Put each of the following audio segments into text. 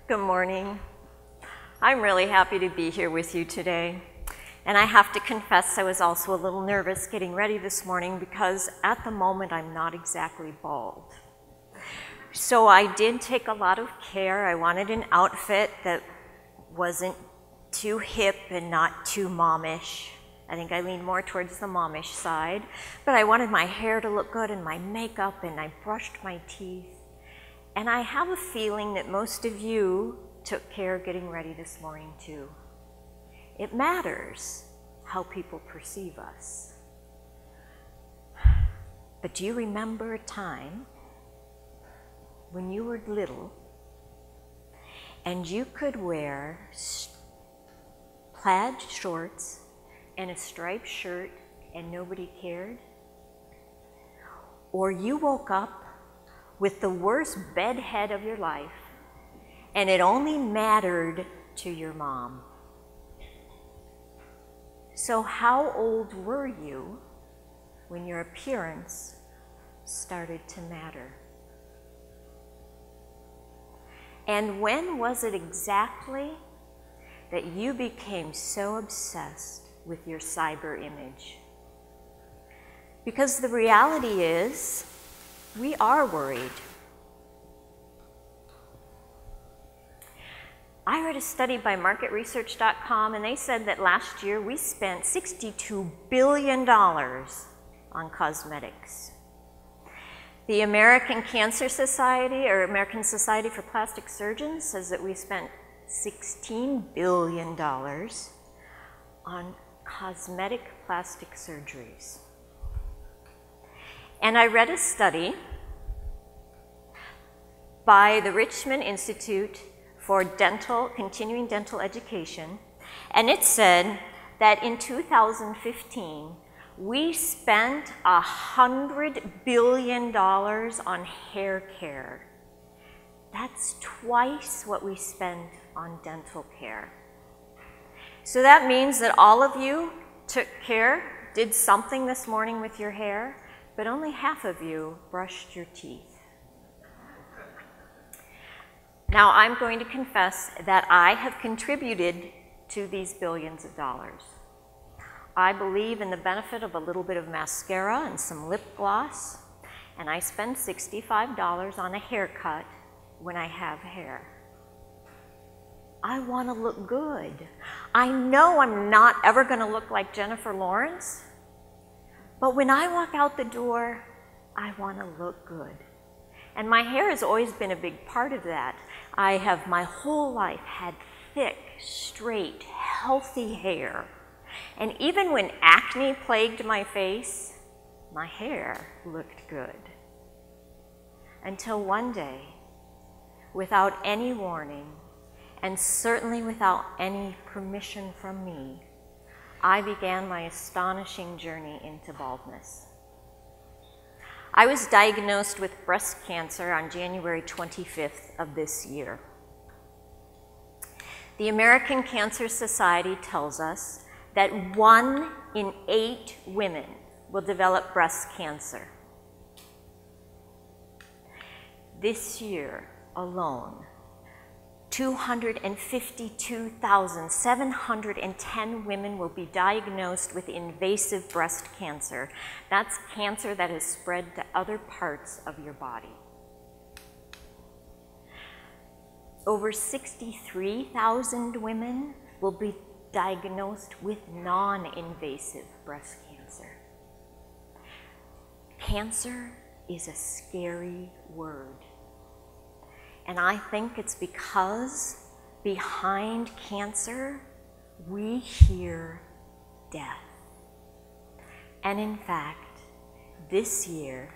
Good morning. I'm really happy to be here with you today. And I have to confess I was also a little nervous getting ready this morning because at the moment I'm not exactly bald. So I did take a lot of care. I wanted an outfit that wasn't too hip and not too momish. I think I lean more towards the momish side. But I wanted my hair to look good and my makeup, and I brushed my teeth. And I have a feeling that most of you took care getting ready this morning too. It matters how people perceive us. But do you remember a time when you were little and you could wear plaid shorts and a striped shirt and nobody cared? Or you woke up with the worst bedhead of your life and it only mattered to your mom. So how old were you when your appearance started to matter? And when was it exactly that you became so obsessed with your cyber image? Because the reality is, we are worried. I read a study by marketresearch.com, and they said that last year we spent $62 billion on cosmetics. The American Cancer Society, or American Society for Plastic Surgeons, says that we spent $16 billion on cosmetic plastic surgeries. And I read a study by the Richmond Institute for Continuing Dental Education, and it said that in 2015, we spent $100 billion on hair care. That's twice what we spend on dental care. So that means that all of you took care, did something this morning with your hair, but only half of you brushed your teeth. Now, I'm going to confess that I have contributed to these billions of dollars. I believe in the benefit of a little bit of mascara and some lip gloss, and I spend $65 on a haircut when I have hair. I want to look good. I know I'm not ever going to look like Jennifer Lawrence, but when I walk out the door, I want to look good. And my hair has always been a big part of that. I have my whole life had thick, straight, healthy hair. And even when acne plagued my face, my hair looked good. Until one day, without any warning, and certainly without any permission from me, I began my astonishing journey into baldness. I was diagnosed with breast cancer on January 25th of this year. The American Cancer Society tells us that 1 in 8 women will develop breast cancer. This year alone, 252,710 women will be diagnosed with invasive breast cancer. That's cancer that has spread to other parts of your body. Over 63,000 women will be diagnosed with non-invasive breast cancer. Cancer is a scary word. And I think it's because behind cancer, we hear death. And in fact, this year,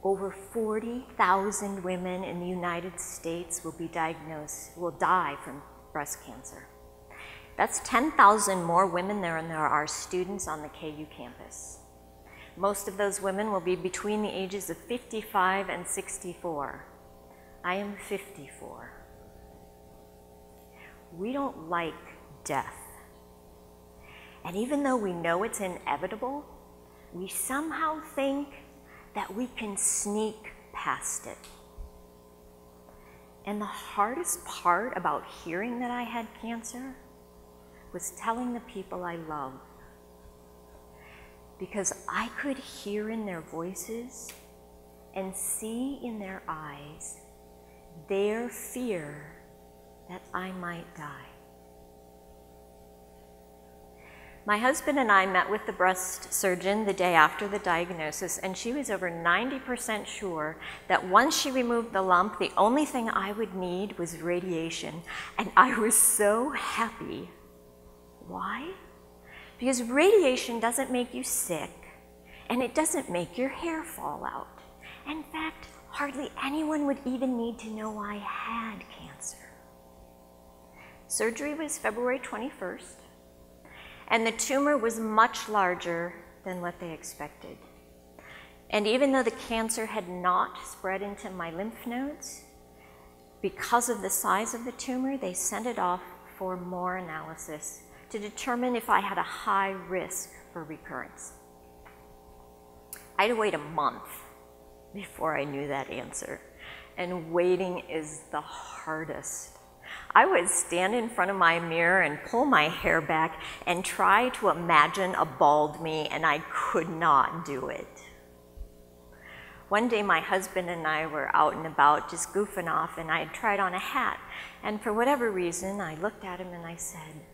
over 40,000 women in the United States will die from breast cancer. That's 10,000 more women than there are students on the KU campus. Most of those women will be between the ages of 55 and 64. I am 54. We don't like death. And even though we know it's inevitable, we somehow think that we can sneak past it. And the hardest part about hearing that I had cancer was telling the people I love. Because I could hear in their voices and see in their eyes their fear that I might die. My husband and I met with the breast surgeon the day after the diagnosis, and she was over 90% sure that once she removed the lump, the only thing I would need was radiation. And I was so happy. Why? Because radiation doesn't make you sick, and it doesn't make your hair fall out. In fact, hardly anyone would even need to know I had cancer. Surgery was February 21st. And the tumor was much larger than what they expected. And even though the cancer had not spread into my lymph nodes, because of the size of the tumor, they sent it off for more analysis to determine if I had a high risk for recurrence. I had to wait a month before I knew that answer, and waiting is the hardest. I would stand in front of my mirror and pull my hair back and try to imagine a bald me, and I could not do it. One day my husband and I were out and about just goofing off, and I had tried on a hat, and for whatever reason I looked at him and I said,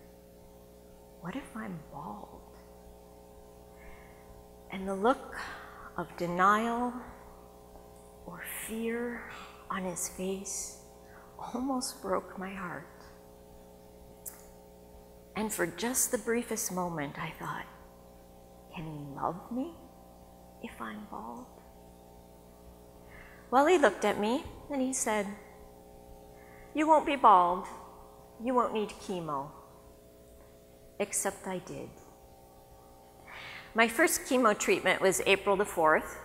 "What if I'm bald?" And the look of denial or fear on his face almost broke my heart. And for just the briefest moment, I thought, can he love me if I'm bald? Well, he looked at me and he said, "You won't be bald. You won't need chemo." Except I did. My first chemo treatment was April the 4th,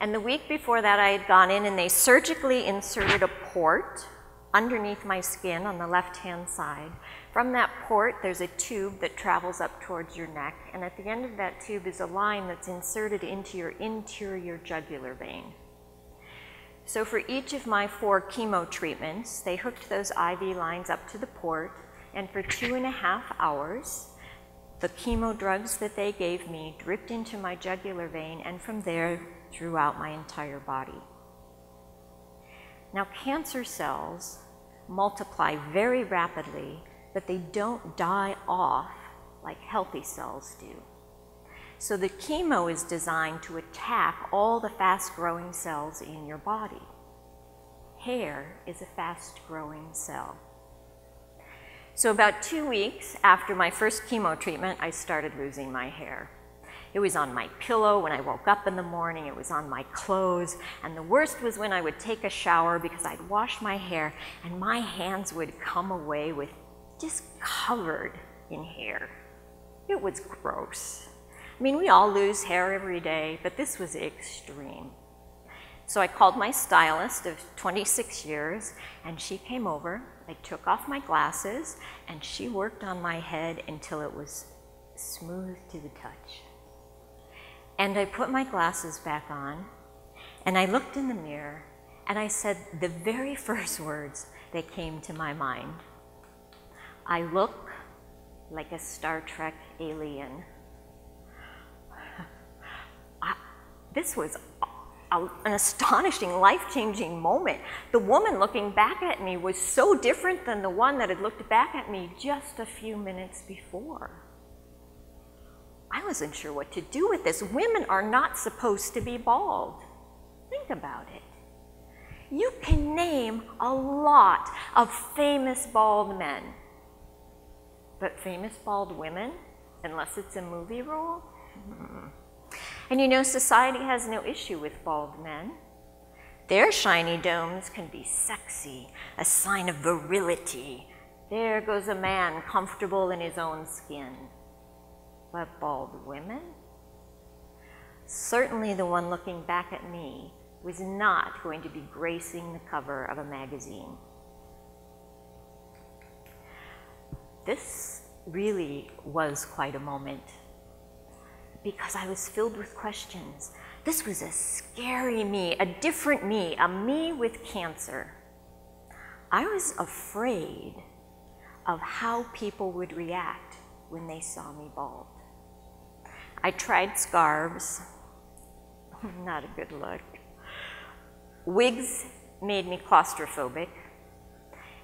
and the week before that I had gone in and they surgically inserted a port underneath my skin on the left-hand side. From that port, there's a tube that travels up towards your neck, and at the end of that tube is a line that's inserted into your interior jugular vein. So for each of my 4 chemo treatments, they hooked those IV lines up to the port, and for 2.5 hours, the chemo drugs that they gave me dripped into my jugular vein, and from there, throughout my entire body. Now, cancer cells multiply very rapidly, but they don't die off like healthy cells do. So the chemo is designed to attack all the fast-growing cells in your body. Hair is a fast-growing cell. So about 2 weeks after my first chemo treatment, I started losing my hair. It was on my pillow when I woke up in the morning, it was on my clothes, and the worst was when I would take a shower because I'd wash my hair and my hands would come away with just covered in hair. It was gross. I mean, we all lose hair every day, but this was extreme. So I called my stylist of 26 years, and she came over. I took off my glasses, and she worked on my head until it was smooth to the touch. And I put my glasses back on, and I looked in the mirror, and I said the very first words that came to my mind. I look like a Star Trek alien. This was an astonishing, life-changing moment. The woman looking back at me was so different than the one that had looked back at me just a few minutes before. I wasn't sure what to do with this. Women are not supposed to be bald. Think about it. You can name a lot of famous bald men, but famous bald women, unless it's a movie role? And you know, society has no issue with bald men. Their shiny domes can be sexy, a sign of virility. There goes a man comfortable in his own skin. But bald women? Certainly the one looking back at me was not going to be gracing the cover of a magazine. This really was quite a moment because I was filled with questions. This was a scary me, a different me, a me with cancer. I was afraid of how people would react when they saw me bald. I tried scarves, not a good look. Wigs made me claustrophobic.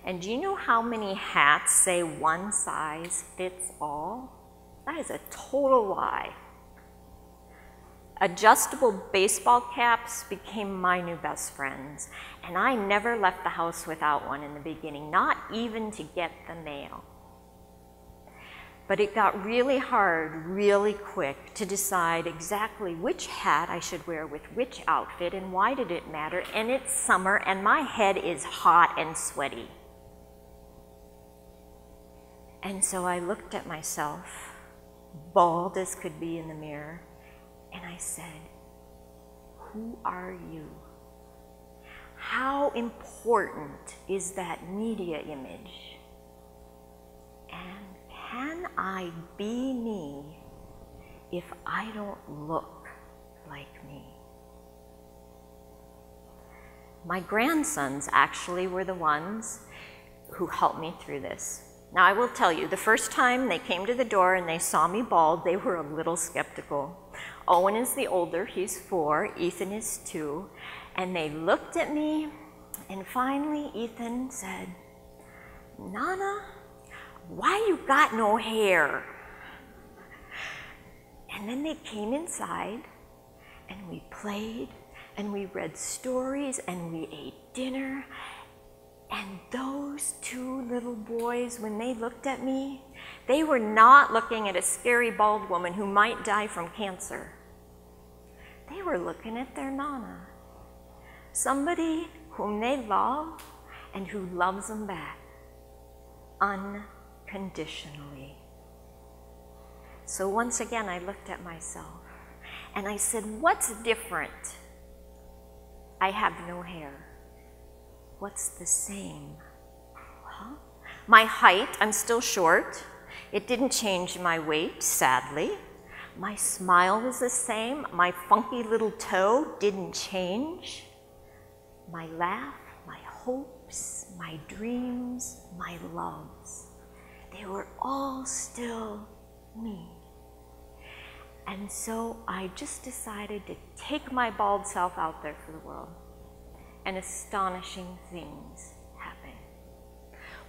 And do you know how many hats say one size fits all? That is a total lie. Adjustable baseball caps became my new best friends, and I never left the house without one in the beginning, not even to get the mail. But it got really hard, really quick, to decide exactly which hat I should wear with which outfit and why did it matter, and it's summer and my head is hot and sweaty. And so I looked at myself, bald as could be in the mirror, and I said, who are you? How important is that media image? And can I be me if I don't look like me? My grandsons actually were the ones who helped me through this. Now I will tell you, the first time they came to the door and they saw me bald, they were a little skeptical. Owen is the older, he's 4, Ethan is 2, and they looked at me, and finally Ethan said, Donna, why you got no hair? And then they came inside, and we played, and we read stories, and we ate dinner, and those 2 little boys, when they looked at me, they were not looking at a scary bald woman who might die from cancer. They were looking at their Nana, somebody whom they love and who loves them back unconditionally. So once again, I looked at myself and I said, what's different? I have no hair. What's the same? Well, my height, I'm still short. It didn't change my weight, sadly. My smile was the same. My funky little toe didn't change. My laugh, my hopes, my dreams, my loves, they were all still me. And so I just decided to take my bald self out there for the world. And astonishing things happened.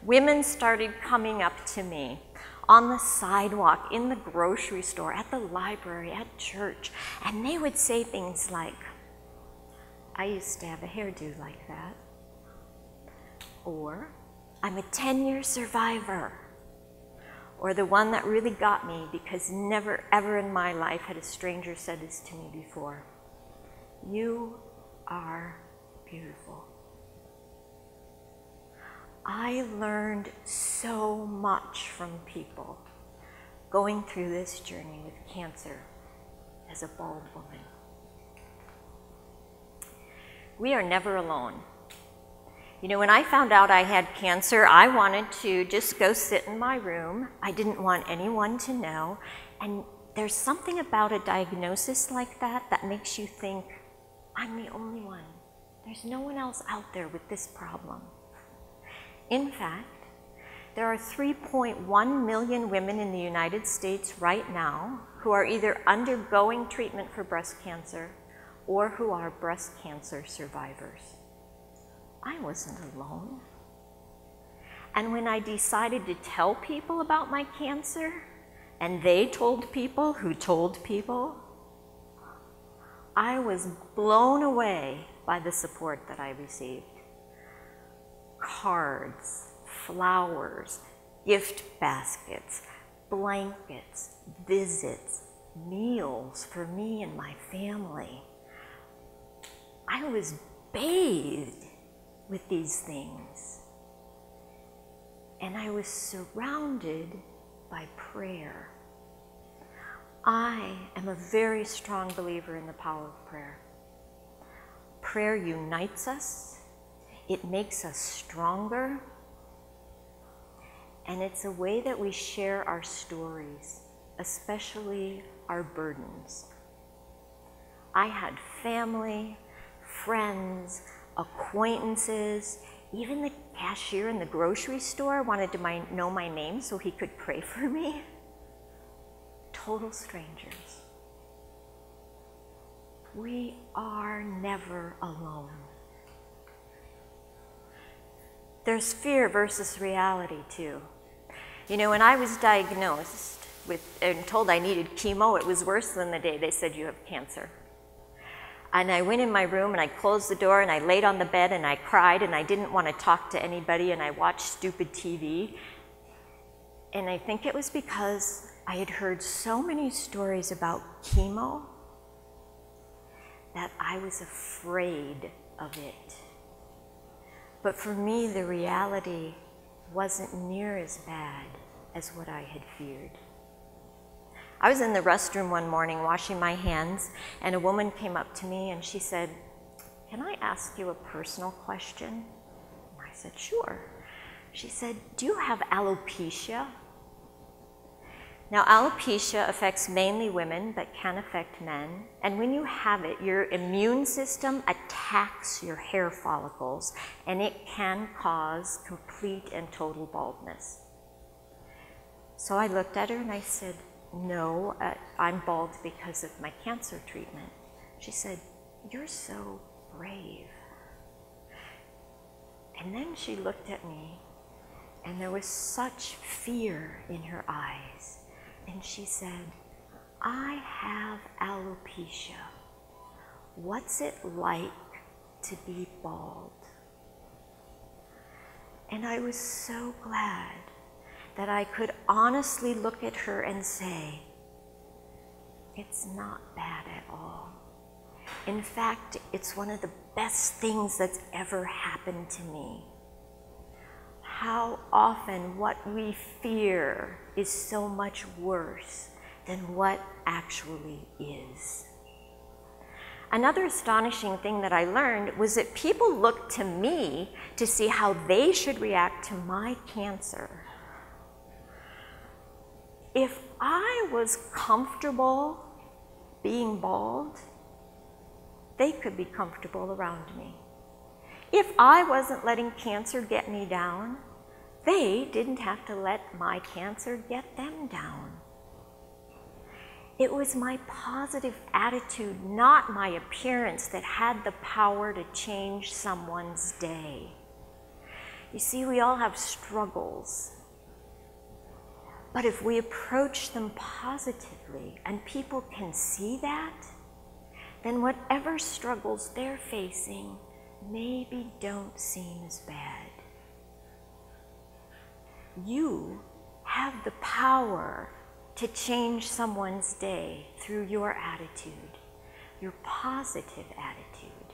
Women started coming up to me on the sidewalk, in the grocery store, at the library, at church, and they would say things like, I used to have a hairdo like that. Or, I'm a 10-year survivor. Or the one that really got me, because never ever in my life had a stranger said this to me before. You are beautiful. I learned so much from people going through this journey with cancer as a bald woman. We are never alone. You know, when I found out I had cancer, I wanted to just go sit in my room. I didn't want anyone to know. And there's something about a diagnosis like that that makes you think, I'm the only one. There's no one else out there with this problem. In fact, there are 3.1 million women in the United States right now who are either undergoing treatment for breast cancer or who are breast cancer survivors. I wasn't alone. And when I decided to tell people about my cancer, and they told people who told people, I was blown away by the support that I received. Cards, flowers, gift baskets, blankets, visits, meals for me and my family. I was bathed with these things. And I was surrounded by prayer. I am a very strong believer in the power of prayer. Prayer unites us, it makes us stronger, and it's a way that we share our stories, especially our burdens. I had family, friends, acquaintances, Even the cashier in the grocery store wanted to know my name so he could pray for me. Total strangers. We are never alone. There's fear versus reality too. You know, when I was diagnosed and told I needed chemo, it was worse than the day they said you have cancer. And I went in my room and I closed the door and I laid on the bed and I cried and I didn't want to talk to anybody and I watched stupid TV. And I think it was because I had heard so many stories about chemo that I was afraid of it. But for me, the reality wasn't near as bad as what I had feared. I was in the restroom one morning washing my hands, and a woman came up to me and she said, "Can I ask you a personal question?" And I said, "Sure." She said, "Do you have alopecia?" Now, alopecia affects mainly women, but can affect men. And when you have it, your immune system attacks your hair follicles, and it can cause complete and total baldness. So I looked at her and I said, "No, I'm bald because of my cancer treatment." She said, "You're so brave." And then she looked at me, and there was such fear in her eyes. And she said, "I have alopecia. What's it like to be bald?" And I was so glad that I could honestly look at her and say, "It's not bad at all. In fact, it's one of the best things that's ever happened to me." How often what we fear is so much worse than what actually is. Another astonishing thing that I learned was that people looked to me to see how they should react to my cancer. If I was comfortable being bald, they could be comfortable around me. If I wasn't letting cancer get me down, they didn't have to let my cancer get them down. It was my positive attitude, not my appearance, that had the power to change someone's day. You see, we all have struggles. But if we approach them positively and people can see that, then whatever struggles they're facing maybe don't seem as bad. You have the power to change someone's day through your attitude, your positive attitude.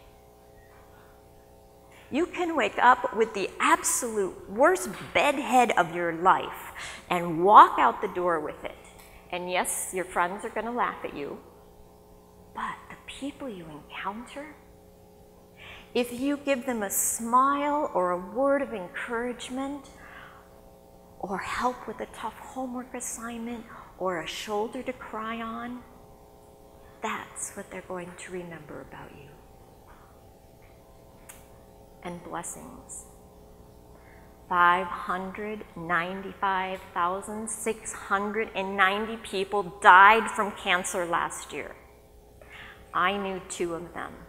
You can wake up with the absolute worst bedhead of your life and walk out the door with it. And yes, your friends are going to laugh at you, but the people you encounter, if you give them a smile or a word of encouragement, or help with a tough homework assignment, or a shoulder to cry on, that's what they're going to remember about you. And blessings. 595,690 people died from cancer last year. I knew 2 of them.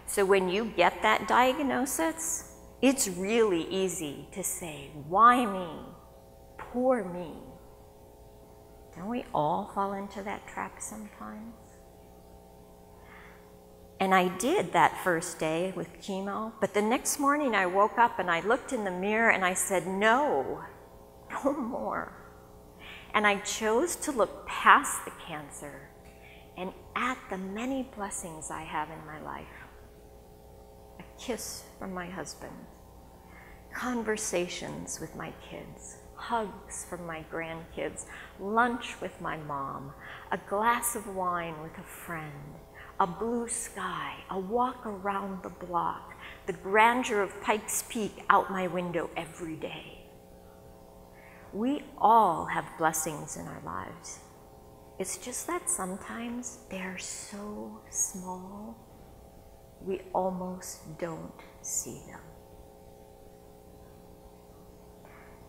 So when you get that diagnosis, it's really easy to say, "Why me? Poor me." Don't we all fall into that trap sometimes? And I did that first day with chemo, but the next morning I woke up and I looked in the mirror and I said, "No, no more." And I chose to look past the cancer and at the many blessings I have in my life. A kiss from my husband, conversations with my kids, hugs from my grandkids, lunch with my mom, a glass of wine with a friend, a blue sky, a walk around the block, the grandeur of Pikes Peak out my window every day. We all have blessings in our lives. It's just that sometimes they're so small, we almost don't see them.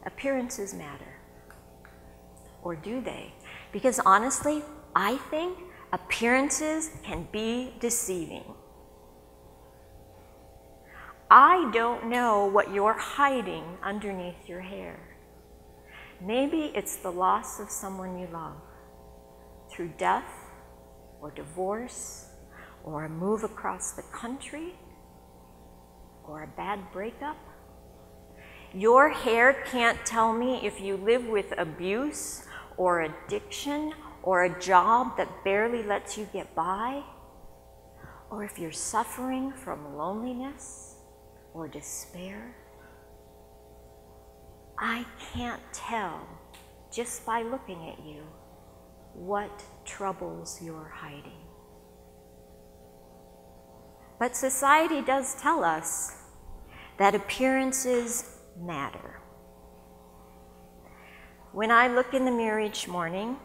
appearances matter. Or do they? Because honestly, I think appearances can be deceiving. I don't know what you're hiding underneath your hair. Maybe it's the loss of someone you love through death or divorce or a move across the country or a bad breakup. Your hair can't tell me if you live with abuse or addiction or a job that barely lets you get by, or if you're suffering from loneliness or despair. I can't tell just by looking at you what troubles you're hiding. But society does tell us that appearances matter. When I look in the mirror each morning,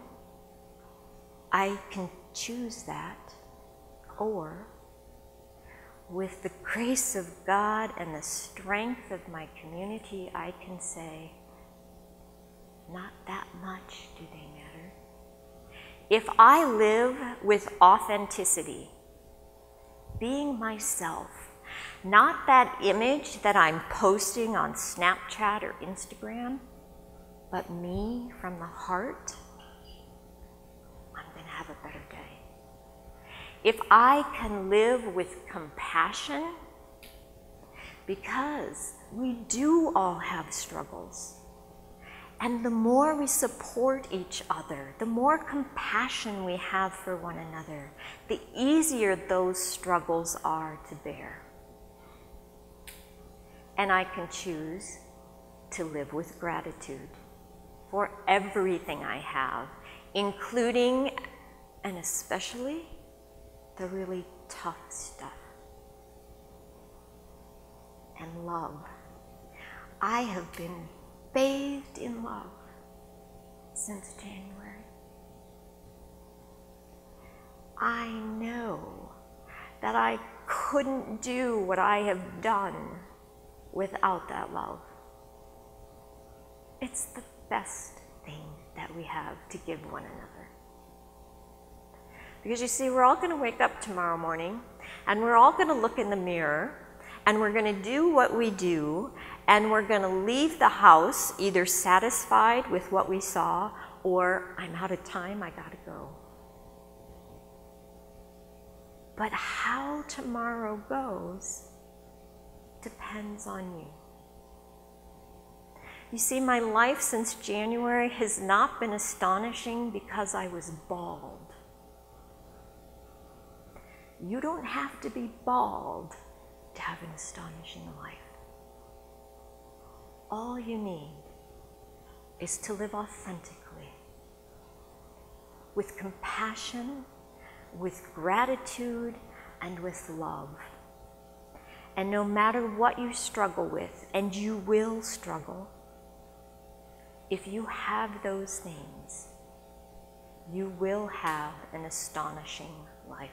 I can choose that, or with the grace of God and the strength of my community, I can say, not that much do they matter. If I live with authenticity, being myself, not that image that I'm posting on Snapchat or Instagram, but me from the heart, I'm going to have a better day. If I can live with compassion, because we do all have struggles, and the more we support each other, the more compassion we have for one another, the easier those struggles are to bear. And I can choose to live with gratitude for everything I have, including and especially the really tough stuff. And love. I have been bathed in love since January. I know that I couldn't do what I have done without that love. It's the best thing that we have to give one another. Because you see, we're all going to wake up tomorrow morning, and we're all going to look in the mirror, and we're going to do what we do, and we're going to leave the house either satisfied with what we saw, or I'm out of time, I got to go. But how tomorrow goes depends on you. You see, my life since January has not been astonishing because I was bald. You don't have to be bald to have an astonishing life. All you need is to live authentically, with compassion, with gratitude, and with love. And no matter what you struggle with, and you will struggle, if you have those things, you will have an astonishing life.